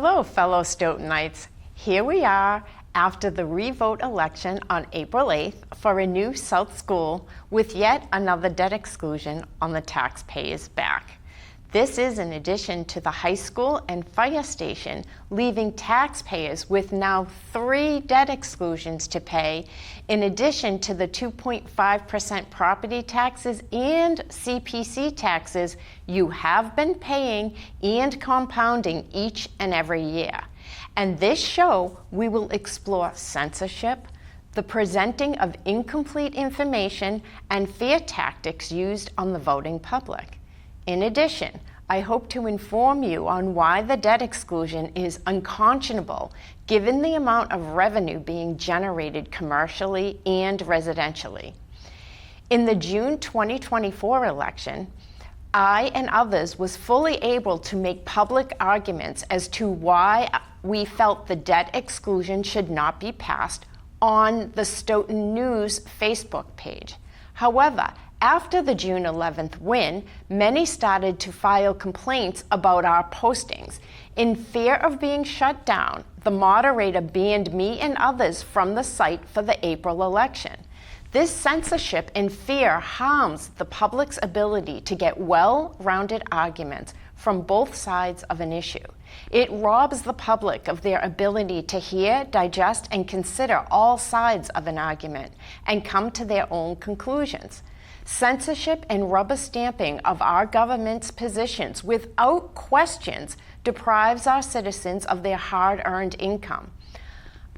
Hello, fellow Stoughtonite. Here we are after the revote election on April 8th for a new South school with yet another debt exclusion on the taxpayer's back. This is in addition to the high school and fire station, leaving taxpayers with now 3 debt exclusions to pay, in addition to the 2.5% property taxes and CPC taxes you have been paying and compounding each and every year. And this show, we will explore censorship, the presenting of incomplete information, and fear tactics used on the voting public. In addition, I hope to inform you on why the debt exclusion is unconscionable given the amount of revenue being generated commercially and residentially. In the June 2024 election, I and others was fully able to make public arguments as to why we felt the debt exclusion should not be passed on the Stoughton News Facebook page. However, after the June 11th win, many started to file complaints about our postings. In fear of being shut down, the moderator banned me and others from the site for the April election. This censorship and fear harms the public's ability to get well-rounded arguments from both sides of an issue. It robs the public of their ability to hear, digest, and consider all sides of an argument and come to their own conclusions. Censorship and rubber stamping of our government's positions without questions deprives our citizens of their hard-earned income.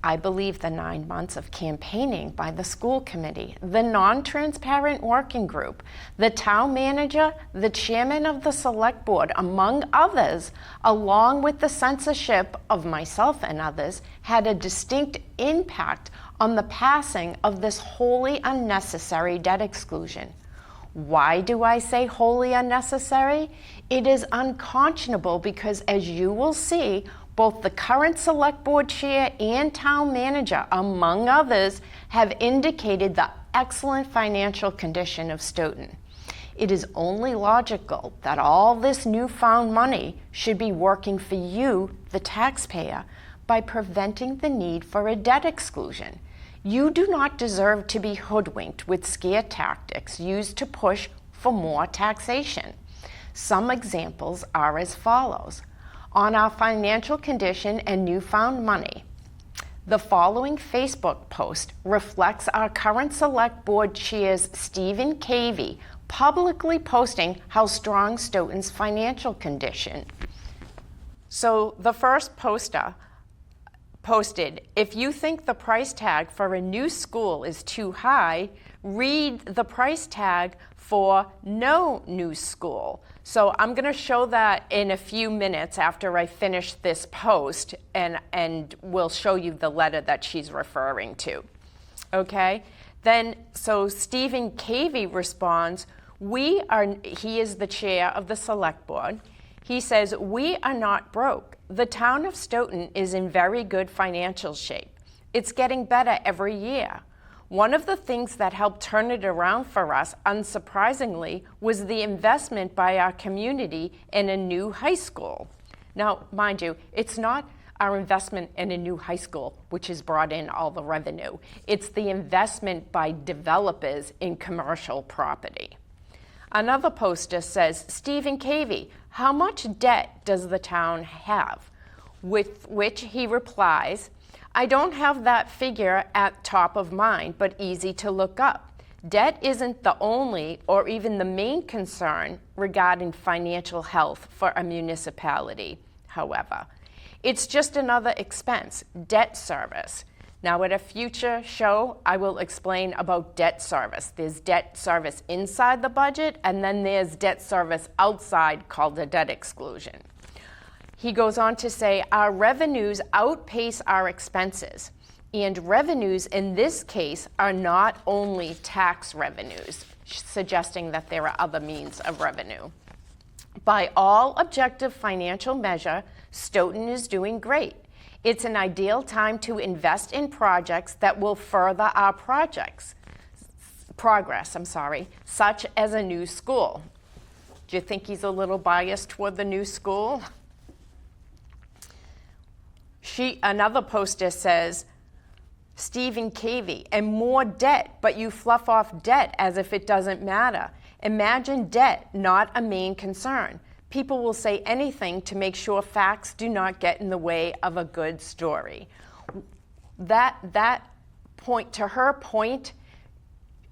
I believe the 9 months of campaigning by the school committee, the non-transparent working group, the town manager, the chairman of the select board, among others, along with the censorship of myself and others, had a distinct impact on the passing of this wholly unnecessary debt exclusion. Why do I say wholly unnecessary? It is unconscionable because, as you will see, both the current select board chair and town manager, among others, have indicated the excellent financial condition of Stoughton. It is only logical that all this newfound money should be working for you, the taxpayer, by preventing the need for a debt exclusion. You do not deserve to be hoodwinked with scare tactics used to push for more taxation. Some examples are as follows. On our financial condition and newfound money, the following Facebook post reflects our current select board chair's Stephen Cavey publicly posting how strong Stoughton's financial condition. So the first poster posted, if you think the price tag for a new school is too high, read the price tag for no new school. So I'm going to show that in a few minutes after I finish this post, and we'll show you the letter that she's referring to. Okay? Then, so Stephen Cavey responds, he is the chair of the select board. He says, we are not broke. The town of Stoughton is in very good financial shape. It's getting better every year. One of the things that helped turn it around for us, unsurprisingly, was the investment by our community in a new high school. Now, mind you, it's not our investment in a new high school which has brought in all the revenue. It's the investment by developers in commercial property. Another poster says, Stephen Cavey, how much debt does the town have? With which he replies, I don't have that figure at top of mind, but easy to look up. Debt isn't the only or even the main concern regarding financial health for a municipality, however. It's just another expense, debt service. Now, at a future show, I will explain about debt service. There's debt service inside the budget, and then there's debt service outside called a debt exclusion. He goes on to say, our revenues outpace our expenses. And revenues in this case are not only tax revenues, suggesting that there are other means of revenue. By all objective financial measure, Stoughton is doing great. It's an ideal time to invest in projects that will further our progress, such as a new school. Do you think he's a little biased toward the new school? Another poster says, Stephen Cavey, and more debt, but you fluff off debt as if it doesn't matter. Imagine debt not a main concern. People will say anything to make sure facts do not get in the way of a good story. That point, to her point,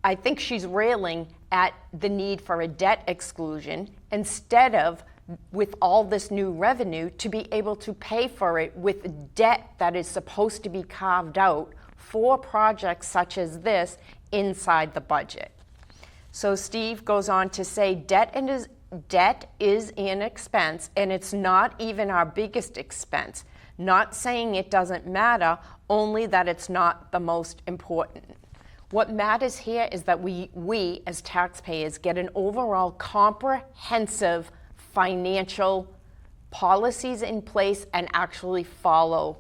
I think she's railing at the need for a debt exclusion instead of, with all this new revenue, to be able to pay for it with debt that is supposed to be carved out for projects such as this inside the budget. So Steve goes on to say debt is an expense, and it's not even our biggest expense. Not saying it doesn't matter, only that it's not the most important. What matters here is that we as taxpayers get an overall comprehensive financial policies in place and actually follow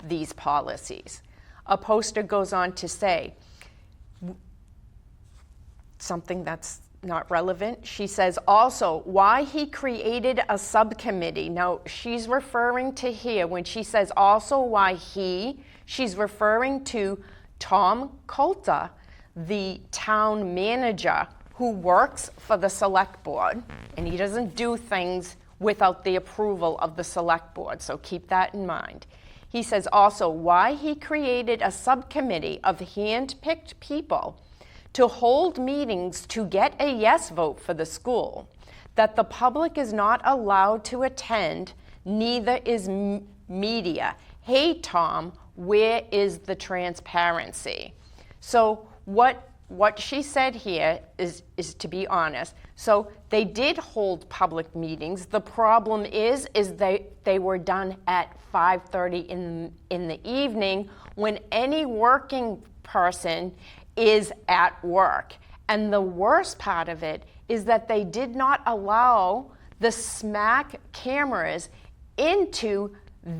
these policies. A poster goes on to say something that's not relevant. She says also why he created a subcommittee. Now she's referring to here, when she says also why she's referring to Tom Coulter, the town manager who works for the select board, and he doesn't do things without the approval of the select board, so keep that in mind. He says also why he created a subcommittee of hand-picked people to hold meetings to get a yes vote for the school, that the public is not allowed to attend, neither is media. Hey, Tom, where is the transparency? So what she said here is to be honest. So they did hold public meetings. The problem is they were done at 5:30 in the evening, when any working person is at work. And the worst part of it is that they did not allow the SMAC cameras into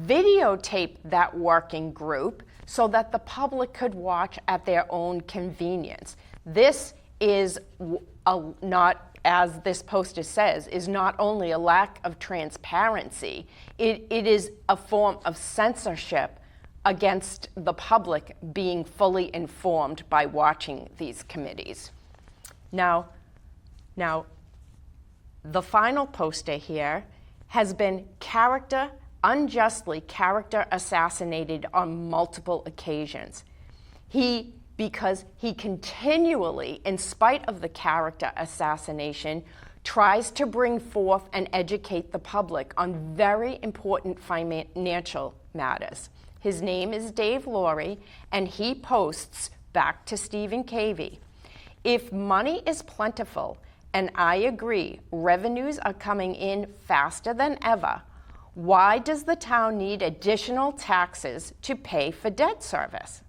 videotape that working group so that the public could watch at their own convenience. This is not, as this poster says, is not only a lack of transparency, it is a form of censorship against the public being fully informed by watching these committees. Now, the final poster here has been unjustly character assassinated on multiple occasions. Because he continually, in spite of the character assassination, tries to bring forth and educate the public on very important financial matters. His name is Dave Laurie, and he posts back to Stephen Cavey. If money is plentiful, and I agree, revenues are coming in faster than ever, why does the town need additional taxes to pay for debt service?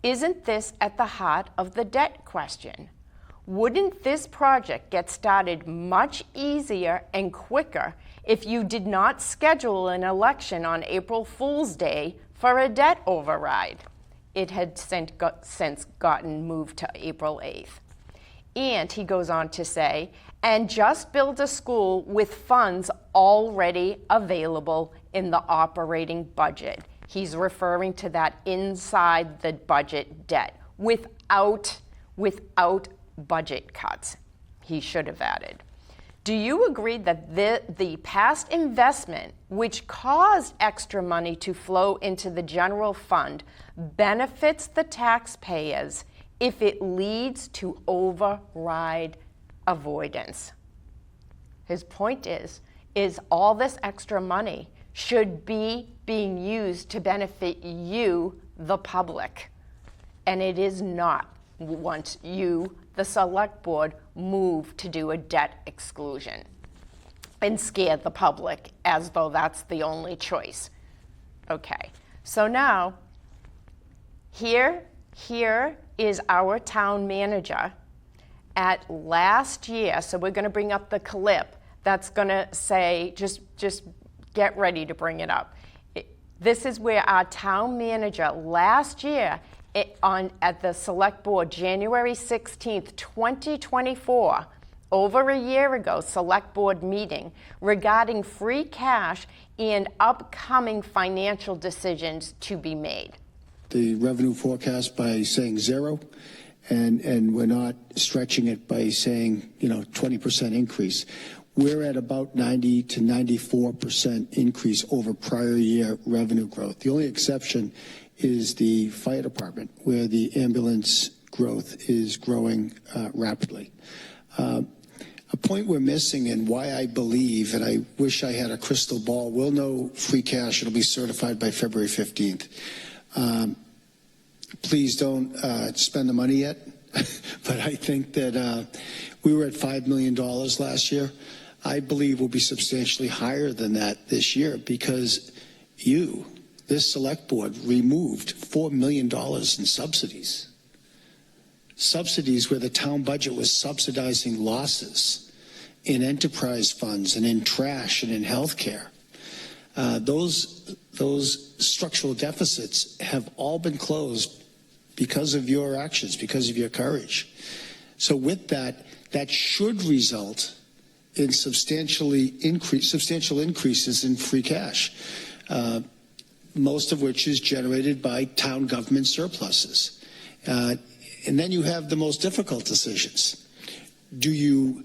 Isn't this at the heart of the debt question? Wouldn't this project get started much easier and quicker if you did not schedule an election on April Fool's Day for a debt override? It had since gotten moved to April 8th. And he goes on to say, and just build a school with funds already available in the operating budget. He's referring to that inside the budget debt without budget cuts. He should have added. Do you agree that the past investment, which caused extra money to flow into the general fund, benefits the taxpayers if it leads to override avoidance? His point is all this extra money should be being used to benefit you, the public. And it is not once you, the select board, move to do a debt exclusion and scare the public as though that's the only choice. Okay, so now here is our town manager at last year. So we're going to bring up the clip that's going to say, just get ready to bring it up. This is where our town manager last year at the select board, January 16th, 2024, over a year ago select board meeting regarding free cash and upcoming financial decisions to be made. The revenue forecast by saying 0, and we're not stretching it by saying 20% increase. We're at about 90 to 94% increase over prior year revenue growth. The only exception is the fire department, where the ambulance growth is growing rapidly. A point we're missing, and why I believe, and I wish I had a crystal ball, we'll know free cash. It'll be certified by February 15th. Please don't spend the money yet, but I think that we were at $5 million last year. I believe we'll be substantially higher than that this year because this select board, removed $4 million in subsidies. Subsidies where the town budget was subsidizing losses in enterprise funds and in trash and in healthcare. Those structural deficits have all been closed because of your actions, because of your courage. So with that should result in substantial increases in free cash, most of which is generated by town government surpluses. And then you have the most difficult decisions. Do you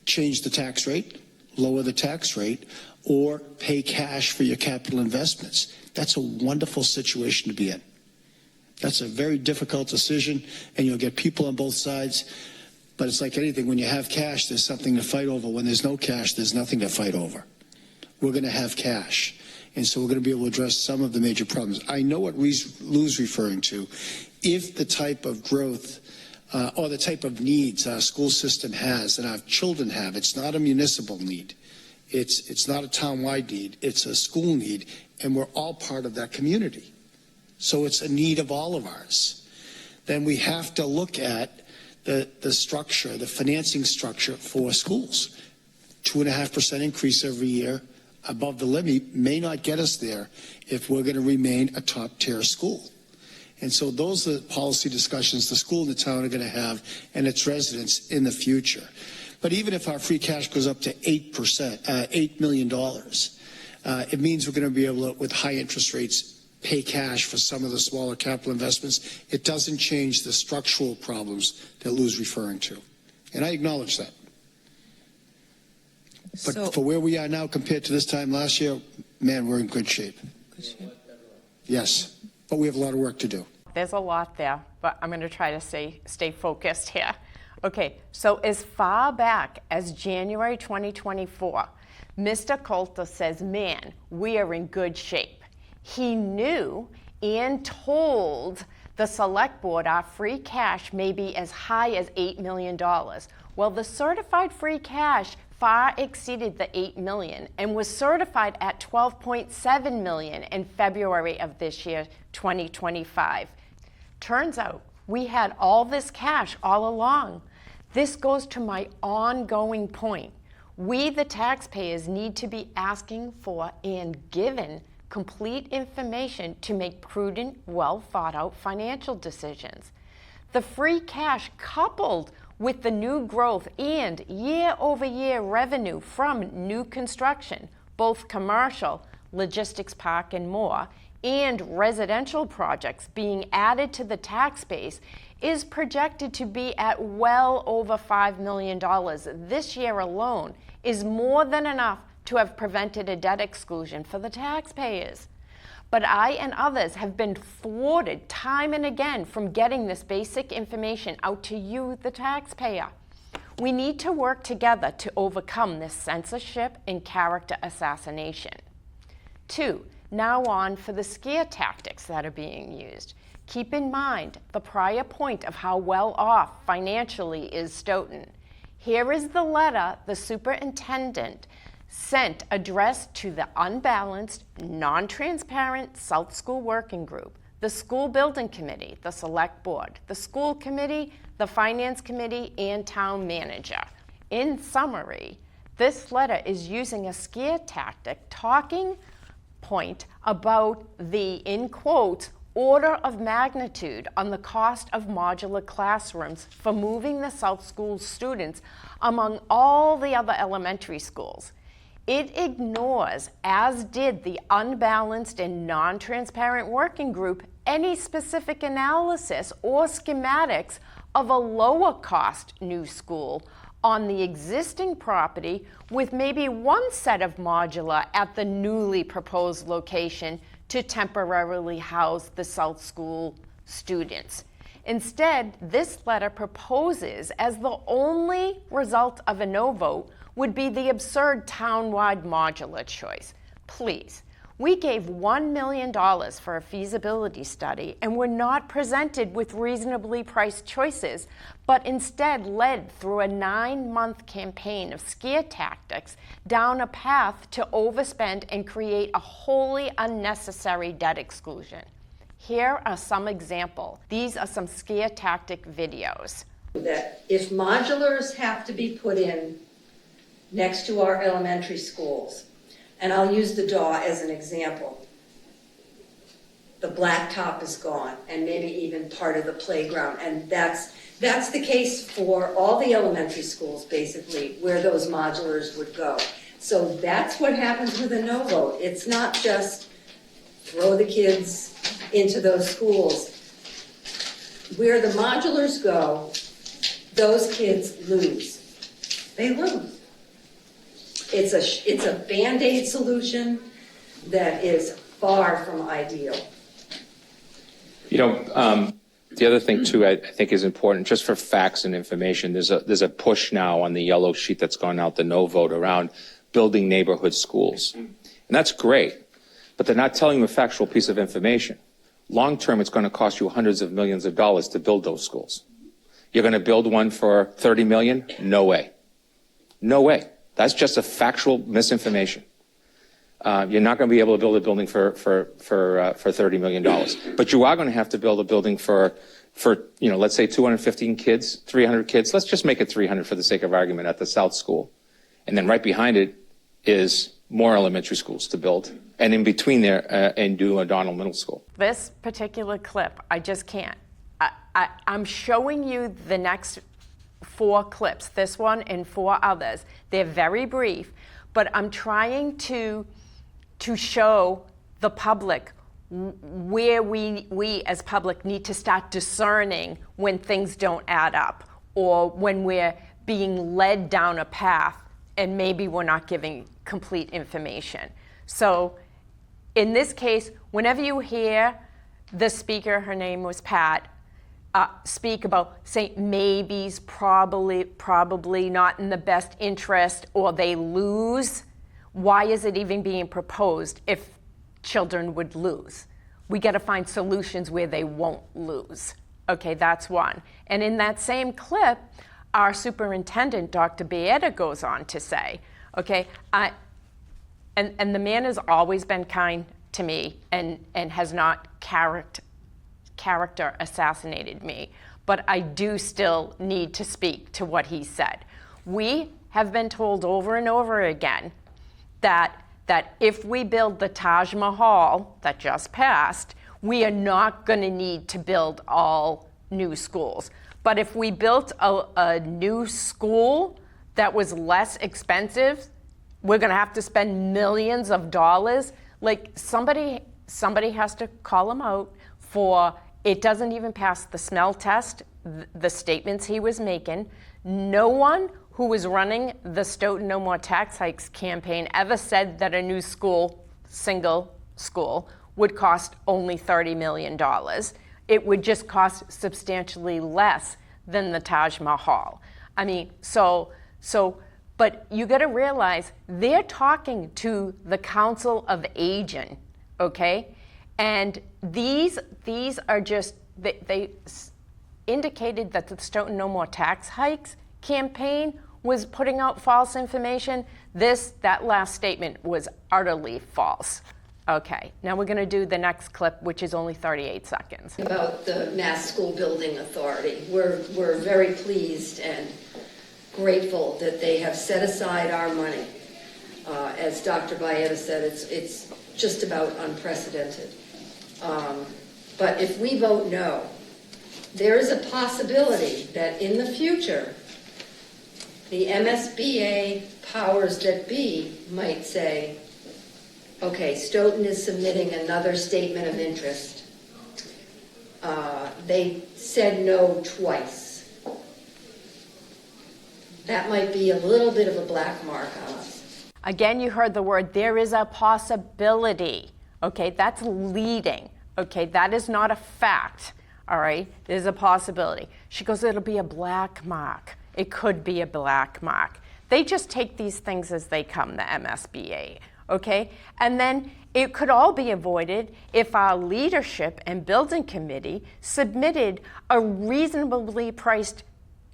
change the tax rate, lower the tax rate, or pay cash for your capital investments? That's a wonderful situation to be in. That's a very difficult decision, and you'll get people on both sides. But it's like anything. When you have cash, there's something to fight over. When there's no cash, there's nothing to fight over. We're going to have cash. And so we're going to be able to address some of the major problems. I know what Lou's referring to. If the type of growth or the type of needs our school system has and our children have, it's not a municipal need. It's not a town-wide need. It's a school need, and we're all part of that community. So it's a need of all of ours. Then we have to look at the structure, the financing structure for schools. 2.5% increase every year above the levy may not get us there if we're going to remain a top-tier school. And so those are the policy discussions the school and the town are going to have and its residents in the future. But even if our free cash goes up to 8 million dollars, it means we're going to be able to, with high interest rates, pay cash for some of the smaller capital investments. It doesn't change the structural problems that Lou's referring to. And I acknowledge that. But for where we are now compared to this time last year, man, we're in good shape. Yes, but we have a lot of work to do. There's a lot there, but I'm going to try to stay focused here. Okay, so as far back as January 2024, Mr. Coulter says, man, we are in good shape. He knew and told the select board our free cash may be as high as $8 million. Well, the certified free cash far exceeded the $8 million and was certified at $12.7 million in February of this year, 2025. Turns out we had all this cash all along. This goes to my ongoing point. We, the taxpayers, need to be asking for and given complete information to make prudent, well thought out financial decisions. The free cash coupled with the new growth and year-over-year revenue from new construction, both commercial, logistics park and more, and residential projects being added to the tax base is projected to be at well over $5 million this year alone, is more than enough to have prevented a debt exclusion for the taxpayers. But I and others have been thwarted time and again from getting this basic information out to you, the taxpayer. We need to work together to overcome this censorship and character assassination. 2, now on for the scare tactics that are being used. Keep in mind the prior point of how well off financially is Stoughton. Here is the letter the superintendent sent addressed to the unbalanced, non-transparent South School Working Group, the School Building Committee, the Select Board, the School Committee, the Finance Committee, and Town Manager. In summary, this letter is using a scare tactic talking point about the, in quotes, order of magnitude on the cost of modular classrooms for moving the South School students among all the other elementary schools. It ignores, as did the unbalanced and non-transparent working group, any specific analysis or schematics of a lower cost new school on the existing property with maybe one set of modular at the newly proposed location to temporarily house the South School students. Instead, this letter proposes as the only result of a no vote would be the absurd town-wide modular choice. Please, we gave $1 million for a feasibility study and were not presented with reasonably priced choices, but instead led through a 9-month campaign of scare tactics down a path to overspend and create a wholly unnecessary debt exclusion. Here are some examples. These are some scare tactic videos. That if modulars have to be put in next to our elementary schools, and I'll use the DAW as an example. The blacktop is gone, and maybe even part of the playground, and that's the case for all the elementary schools, basically, where those modulars would go. So that's what happens with a no vote. It's not just throw the kids into those schools. Where the modulars go, those kids lose. They lose. It's a Band-Aid solution that is far from ideal. You know, the other thing too, I think is important, just for facts and information, there's a push now on the yellow sheet that's gone out, the no vote, around building neighborhood schools. And that's great, but they're not telling you a factual piece of information. Long term, it's going to cost you hundreds of millions of dollars to build those schools. You're going to build one for 30 million? No way. No way. That's just a factual misinformation. You're not going to be able to build a building for $30 million. But you are going to have to build a building for let's say 215 kids, 300 kids. Let's just make it 300 for the sake of argument at the South School. And then right behind it is more elementary schools to build. And in between there, and do a Donald Middle School. This particular clip, I just can't. I'm showing you the next 4 clips, this one and 4 others. They're very brief, but I'm trying to show the public where we as public need to start discerning when things don't add up or when we're being led down a path and maybe we're not giving complete information. So in this case, whenever you hear the speaker, her name was Pat, speak about, say, maybes, probably not in the best interest, or they lose, why is it even being proposed if children would lose? We got to find solutions where they won't lose. Okay, that's one. And in that same clip, our superintendent, Dr. Beata, goes on to say, okay, and the man has always been kind to me and has not character assassinated me, but I do still need to speak to what he said. We have been told over and over again that if we build the Taj Mahal that just passed, we are not going to need to build all new schools. But if we built a new school that was less expensive, we're going to have to spend millions of dollars. Like somebody has to call him out for it doesn't even pass the smell test, the statements he was making. No one who was running the Stoughton No More Tax Hikes campaign ever said that a new school, single school, would cost only $30 million. It would just cost substantially less than the Taj Mahal. I mean, but you got to realize they're talking to the Council of Aging, okay? And these are just, they indicated that the Stoughton No More Tax Hikes campaign was putting out false information. That last statement was utterly false. Okay, now we're going to do the next clip, which is only 38 seconds. About the Mass School Building Authority. We're very pleased and grateful that they have set aside our money. As Dr. Baeta said, it's just about unprecedented. But if we vote no, there is a possibility that in the future, the MSBA powers that be might say, okay, Stoughton is submitting another statement of interest. They said no twice. That might be a little bit of a black mark on us. Again, you heard the word, there is a possibility. Okay, that's leading. Okay, that is not a fact. All right, there's a possibility. She goes, it'll be a black mark. It could be a black mark. They just take these things as they come, the MSBA. Okay, and then it could all be avoided if our leadership and building committee submitted a reasonably priced,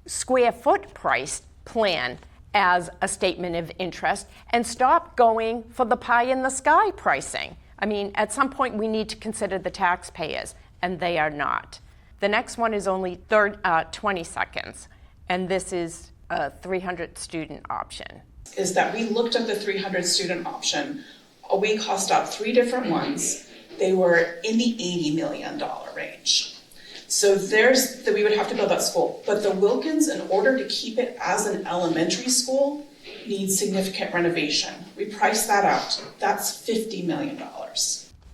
square foot priced plan as a statement of interest and stop going for the pie in the sky pricing. I mean, at some point we need to consider the taxpayers, and they are not. The next one is only 20 seconds, and this is a 300 student option. Is that we looked at the 300 student option. We cost out 3 different ones. They were in the $80 million range. So there's that we would have to build that school. But the Wilkins, in order to keep it as an elementary school, needs significant renovation. We priced that out. That's $50 million.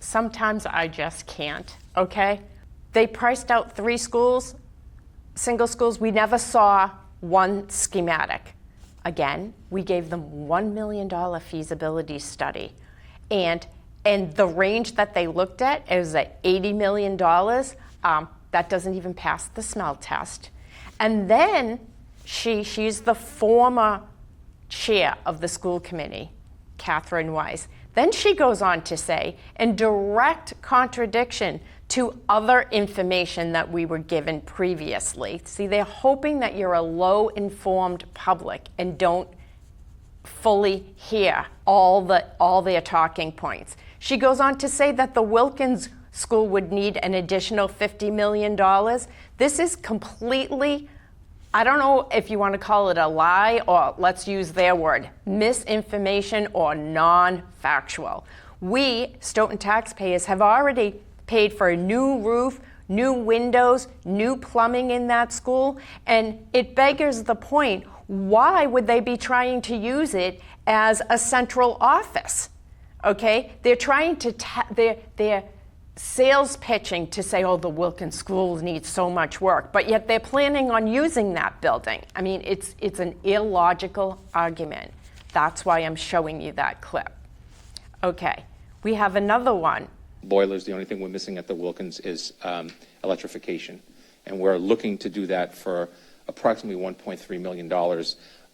Sometimes I just can't, okay? They priced out 3 schools, single schools. We never saw one schematic. Again, we gave them $1 million feasibility study. And the range that they looked at is at $80 million. That doesn't even pass the smell test. And then she's the former chair of the school committee, Catherine Weiss. Then she goes on to say, in direct contradiction to other information that we were given previously. See, they're hoping that you're a low-informed public and don't fully hear all their talking points. She goes on to say that the Wilkins School would need an additional $50 million. This is completely, I don't know if you want to call it a lie, or let's use their word, misinformation or non-factual. We, Stoughton taxpayers, have already paid for a new roof, new windows, new plumbing in that school, and it beggars the point, why would they be trying to use it as a central office? Okay, they're trying to, they're sales pitching to say, oh, the Wilkins School needs so much work, but yet they're planning on using that building. I mean, it's an illogical argument. That's why I'm showing you that clip. Okay, we have another one. Boilers, the only thing we're missing at the Wilkins is electrification. And we're looking to do that for approximately $1.3 million.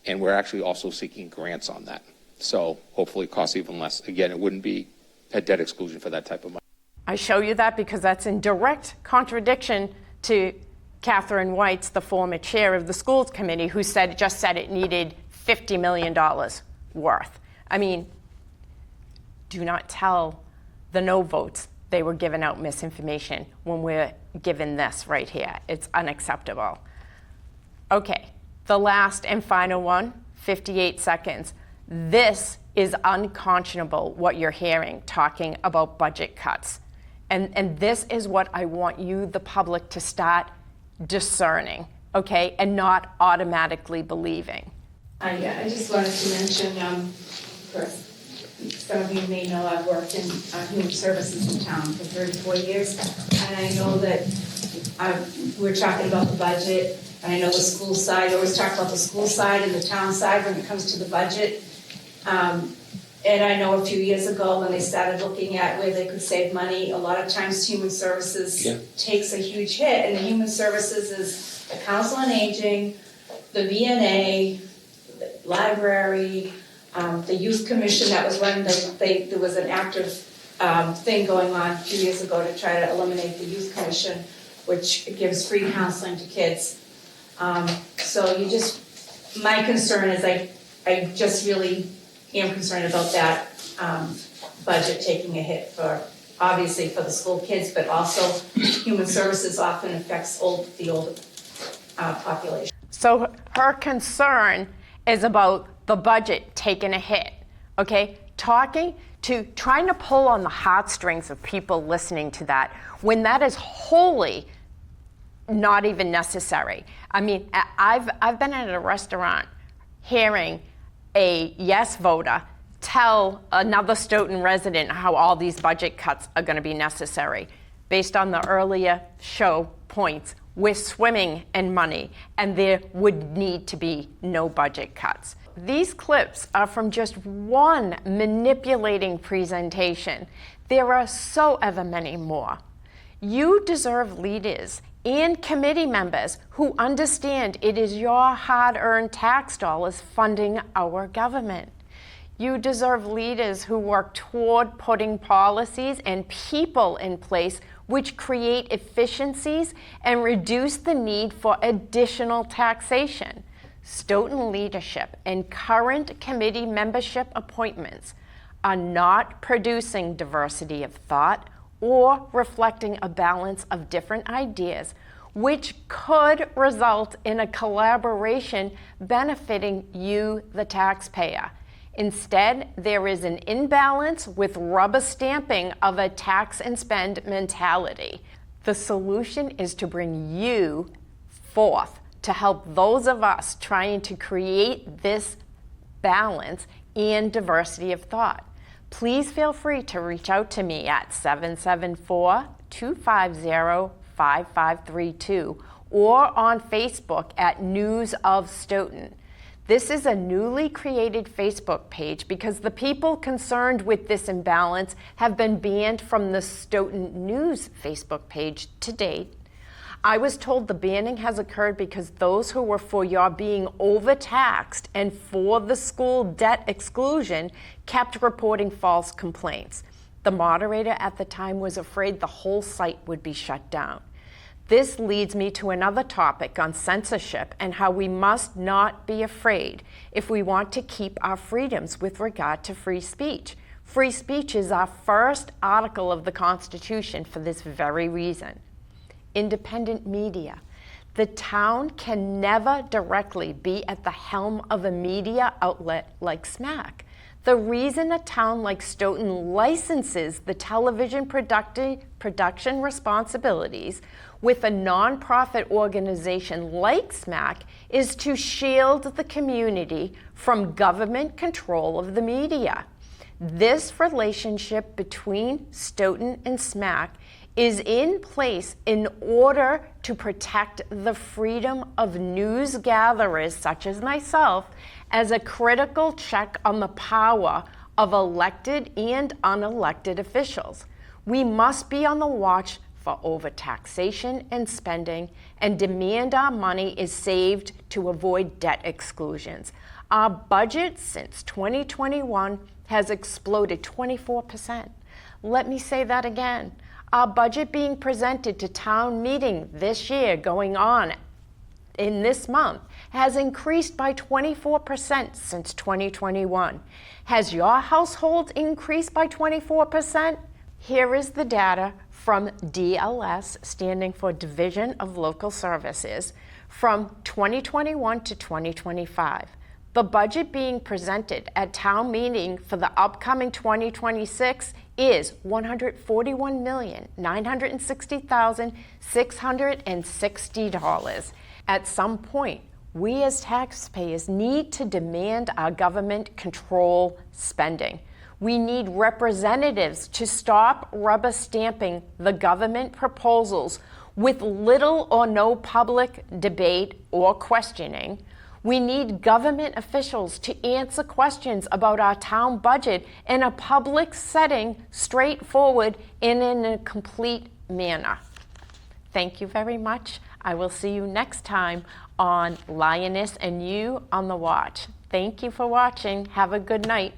And we're actually also seeking grants on that. So hopefully it costs even less. Again, it wouldn't be a debt exclusion for that type of money. I show you that because that's in direct contradiction to Catherine White's, the former chair of the schools committee, who just said it needed $50 million worth. I mean, do not tell the no votes they were giving out misinformation when we're given this right here. It's unacceptable. Okay, the last and final one, 58 seconds. This is unconscionable, what you're hearing, talking about budget cuts. And this is what I want you, the public, to start discerning, okay, and not automatically believing. I just wanted to mention, first, some of you may know I've worked in human services in town for 34 years, and I know that we're talking about the budget, and I know the school side, always talk about the school side and the town side when it comes to the budget. And I know a few years ago when they started looking at where they could save money, a lot of times human services takes a huge hit, and the human services is the Council on Aging, the VNA, the library, the youth commission that was run. There was an active thing going on a few years ago to try to eliminate the youth commission, which gives free counseling to kids. So my concern is I just really am concerned about that budget taking a hit obviously for the school kids, but also human services often affects the older population. So her concern is about the budget taking a hit, okay? trying to pull on the heartstrings of people listening to that when that is wholly not even necessary. I mean, I've been at a restaurant hearing a yes voter tell another Stoughton resident how all these budget cuts are going to be necessary. Based on the earlier show points, we're swimming in money and there would need to be no budget cuts. These clips are from just one manipulating presentation. There are so ever many more. You deserve leaders and committee members who understand it is your hard-earned tax dollars funding our government. You deserve leaders who work toward putting policies and people in place which create efficiencies and reduce the need for additional taxation. Stoughton leadership and current committee membership appointments are not producing diversity of thought or reflecting a balance of different ideas, which could result in a collaboration benefiting you, the taxpayer. Instead, there is an imbalance with rubber stamping of a tax and spend mentality. The solution is to bring you forth to help those of us trying to create this balance and diversity of thought. Please feel free to reach out to me at 774-250-5532 or on Facebook at News of Stoughton. This is a newly created Facebook page because the people concerned with this imbalance have been banned from the Stoughton News Facebook page to date. I was told the banning has occurred because those who were for your being overtaxed and for the school debt exclusion kept reporting false complaints. The moderator at the time was afraid the whole site would be shut down. This leads me to another topic on censorship and how we must not be afraid if we want to keep our freedoms with regard to free speech. Free speech is our first article of the Constitution for this very reason. Independent media. The town can never directly be at the helm of a media outlet like SMAC. The reason a town like Stoughton licenses the television production responsibilities with a nonprofit organization like SMAC is to shield the community from government control of the media. This relationship between Stoughton and SMAC is in place in order to protect the freedom of news gatherers such as myself as a critical check on the power of elected and unelected officials. We must be on the watch for overtaxation and spending and demand our money is saved to avoid debt exclusions. Our budget since 2021 has exploded 24%. Let me say that again. Our budget being presented to town meeting this year going on in this month has increased by 24% since 2021. Has your household increased by 24%? Here is the data from DLS, standing for Division of Local Services, from 2021 to 2025. The budget being presented at town meeting for the upcoming 2026 is $141,960,660. At some point, we as taxpayers need to demand our government control spending. We need representatives to stop rubber stamping the government proposals with little or no public debate or questioning. We need government officials to answer questions about our town budget in a public setting, straightforward, and in a complete manner. Thank you very much. I will see you next time on Lioness and You on the Watch. Thank you for watching. Have a good night.